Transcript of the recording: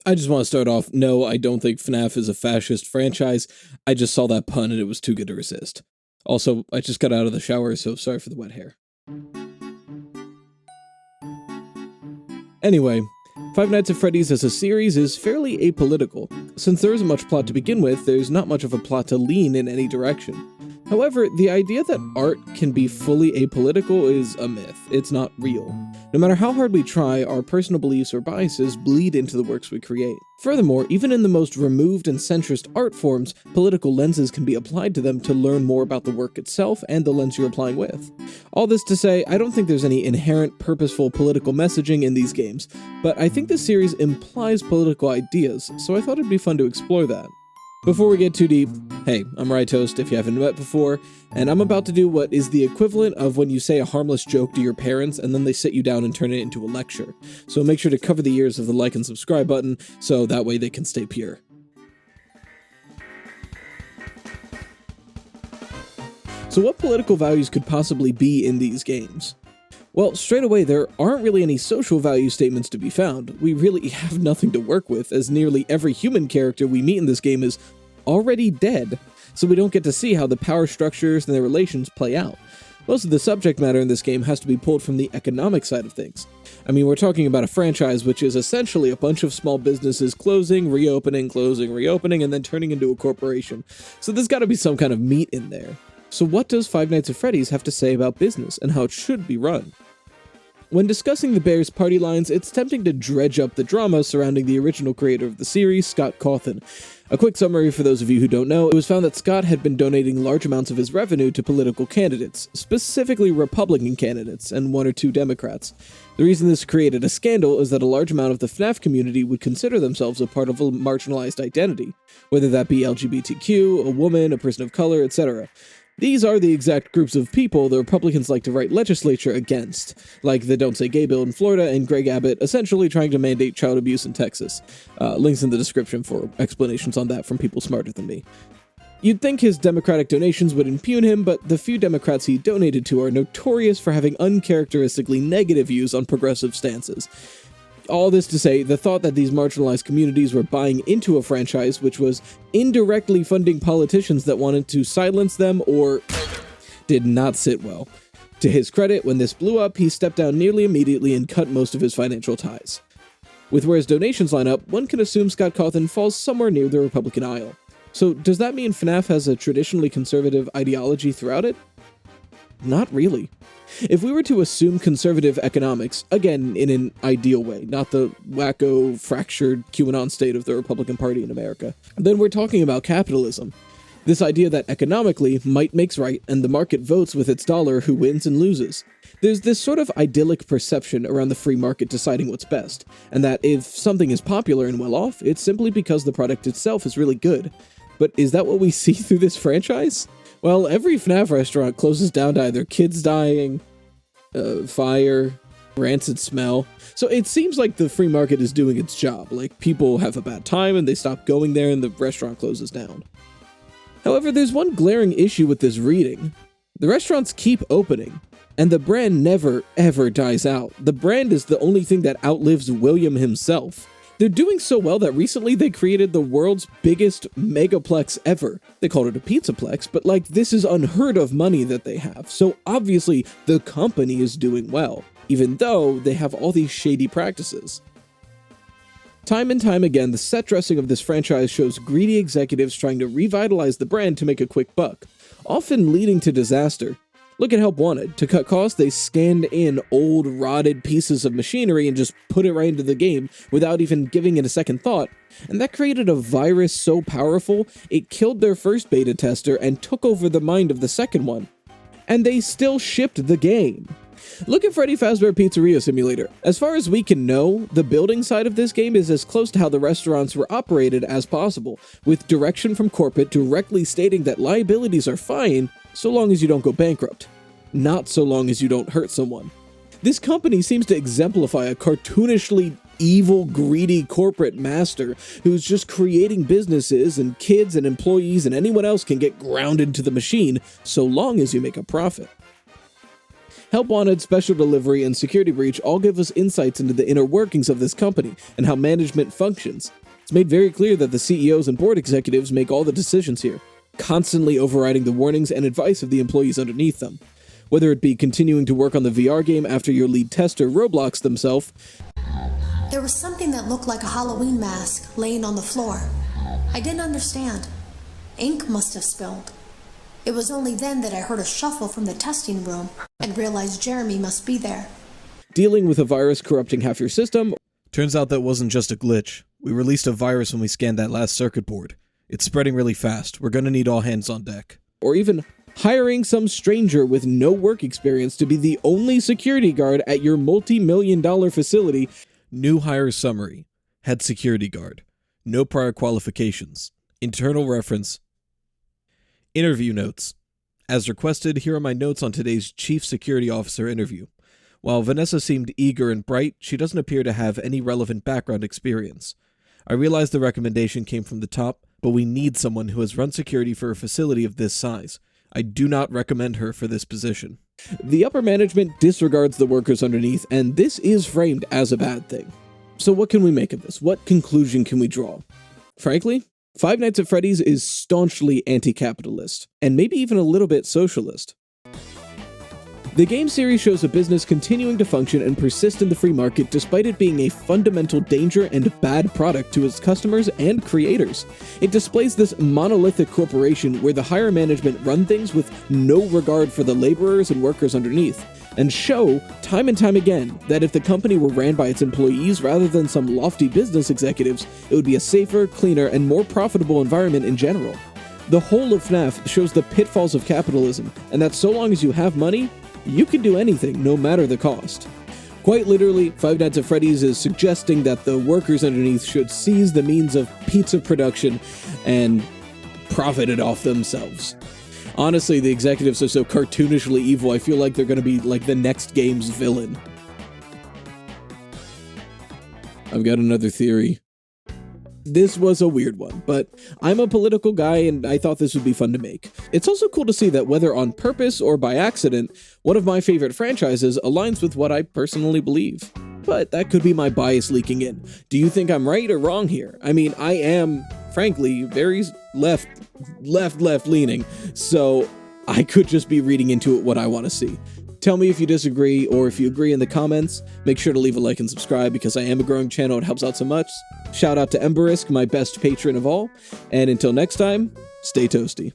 I just want to start off, no, I don't think FNAF is a fascist franchise. I just saw that pun and it was too good to resist. Also, I just got out of the shower, so sorry for the wet hair. Anyway, Five Nights at Freddy's as a series is fairly apolitical. Since there isn't much plot to begin with, there's not much of a plot to lean in any direction. However, the idea that art can be fully apolitical is a myth. It's not real. No matter how hard we try, our personal beliefs or biases bleed into the works we create. Furthermore, even in the most removed and centrist art forms, political lenses can be applied to them to learn more about the work itself and the lens you're applying with. All this to say, I don't think there's any inherent purposeful political messaging in these games, but I think this series implies political ideas, so I thought it'd be fun to explore that. Before we get too deep, hey, I'm Rytoast if you haven't met before, and I'm about to do what is the equivalent of when you say a harmless joke to your parents and then they sit you down and turn it into a lecture. So make sure to cover the ears of the like and subscribe button so that way they can stay pure. So what political values could possibly be in these games? Well, straight away, there aren't really any social value statements to be found. We really have nothing to work with, as nearly every human character we meet in this game is already dead, so we don't get to see how the power structures and their relations play out. Most of the subject matter in this game has to be pulled from the economic side of things. I mean, we're talking about a franchise which is essentially a bunch of small businesses closing, reopening, and then turning into a corporation. So there's gotta be some kind of meat in there. So what does Five Nights at Freddy's have to say about business and how it should be run? When discussing the Bears party lines, it's tempting to dredge up the drama surrounding the original creator of the series, Scott Cawthon. A quick summary for those of you who don't know, it was found that Scott had been donating large amounts of his revenue to political candidates, specifically Republican candidates, and one or two Democrats. The reason this created a scandal is that a large amount of the FNAF community would consider themselves a part of a marginalized identity, whether that be LGBTQ, a woman, a person of color, etc. These are the exact groups of people the Republicans like to write legislature against, like the Don't Say Gay bill in Florida and Greg Abbott essentially trying to mandate child abuse in Texas. Links in the description for explanations on that from people smarter than me. You'd think his Democratic donations would impugn him, but the few Democrats he donated to are notorious for having uncharacteristically negative views on progressive stances. All this to say, the thought that these marginalized communities were buying into a franchise which was indirectly funding politicians that wanted to silence them or did not sit well. To his credit, when this blew up, he stepped down nearly immediately and cut most of his financial ties. With where his donations line up, one can assume Scott Cawthon falls somewhere near the Republican aisle. So does that mean FNAF has a traditionally conservative ideology throughout it? Not really. If we were to assume conservative economics, again in an ideal way, not the wacko, fractured QAnon state of the Republican Party in America, then we're talking about capitalism. This idea that economically, might makes right, and the market votes with its dollar who wins and loses. There's this sort of idyllic perception around the free market deciding what's best, and that if something is popular and well off, it's simply because the product itself is really good. But is that what we see through this franchise? Well, every FNAF restaurant closes down to either kids dying, fire, rancid smell. So it seems like the free market is doing its job, like people have a bad time and they stop going there and the restaurant closes down. However, there's one glaring issue with this reading. The restaurants keep opening, and the brand never, ever dies out. The brand is the only thing that outlives William himself. They're doing so well that recently they created the world's biggest megaplex ever. They called it a pizzaplex, but like this is unheard of money that they have, so obviously the company is doing well, even though they have all these shady practices. Time and time again, the set dressing of this franchise shows greedy executives trying to revitalize the brand to make a quick buck, often leading to disaster. Look at Help Wanted. To cut costs, they scanned in old, rotted pieces of machinery and just put it right into the game without even giving it a second thought. And that created a virus so powerful, it killed their first beta tester and took over the mind of the second one. And they still shipped the game. Look at Freddy Fazbear Pizzeria Simulator. As far as we can know, the building side of this game is as close to how the restaurants were operated as possible, with direction from corporate directly stating that liabilities are fine so long as you don't go bankrupt. Not so long as you don't hurt someone. This company seems to exemplify a cartoonishly evil, greedy corporate master who's just creating businesses, and kids and employees and anyone else can get ground into the machine so long as you make a profit. Help Wanted, Special Delivery, and Security Breach all give us insights into the inner workings of this company and how management functions. It's made very clear that the CEOs and board executives make all the decisions here, constantly overriding the warnings and advice of the employees underneath them. Whether it be continuing to work on the VR game after your lead tester Roblox themselves. There was something that looked like a Halloween mask laying on the floor. I didn't understand. Ink must have spilled. It was only then that I heard a shuffle from the testing room and realized Jeremy must be there. Dealing with a virus corrupting half your system. Turns out that wasn't just a glitch. We released a virus when we scanned that last circuit board. It's spreading really fast. We're gonna need all hands on deck. Or even hiring some stranger with no work experience to be the only security guard at your multi-million-dollar facility. New hire summary. Head security guard. No prior qualifications. Internal reference. Interview notes. As requested, here are my notes on today's Chief Security Officer interview. While Vanessa seemed eager and bright, she doesn't appear to have any relevant background experience. I realize the recommendation came from the top, but we need someone who has run security for a facility of this size. I do not recommend her for this position. The upper management disregards the workers underneath, and this is framed as a bad thing. So what can we make of this? What conclusion can we draw? Frankly, Five Nights at Freddy's is staunchly anti-capitalist, and maybe even a little bit socialist. The game series shows a business continuing to function and persist in the free market despite it being a fundamental danger and bad product to its customers and creators. It displays this monolithic corporation where the higher management run things with no regard for the laborers and workers underneath, and show, time and time again, that if the company were ran by its employees rather than some lofty business executives, it would be a safer, cleaner, and more profitable environment in general. The whole of FNAF shows the pitfalls of capitalism, and that so long as you have money, you can do anything, no matter the cost. Quite literally, Five Nights at Freddy's is suggesting that the workers underneath should seize the means of pizza production and profit it off themselves. Honestly, the executives are so cartoonishly evil, I feel like they're gonna be like the next game's villain. I've got another theory. This was a weird one, but I'm a political guy and I thought this would be fun to make. It's also cool to see that whether on purpose or by accident, one of my favorite franchises aligns with what I personally believe. But that could be my bias leaking in. Do you think I'm right or wrong here? I mean, I am, frankly, very left leaning, so I could just be reading into it what I want to see. Tell me if you disagree or if you agree in the comments. Make sure to leave a like and subscribe because I am a growing channel. It helps out so much. Shout out to Emberisk, my best patron of all. And until next time, stay toasty.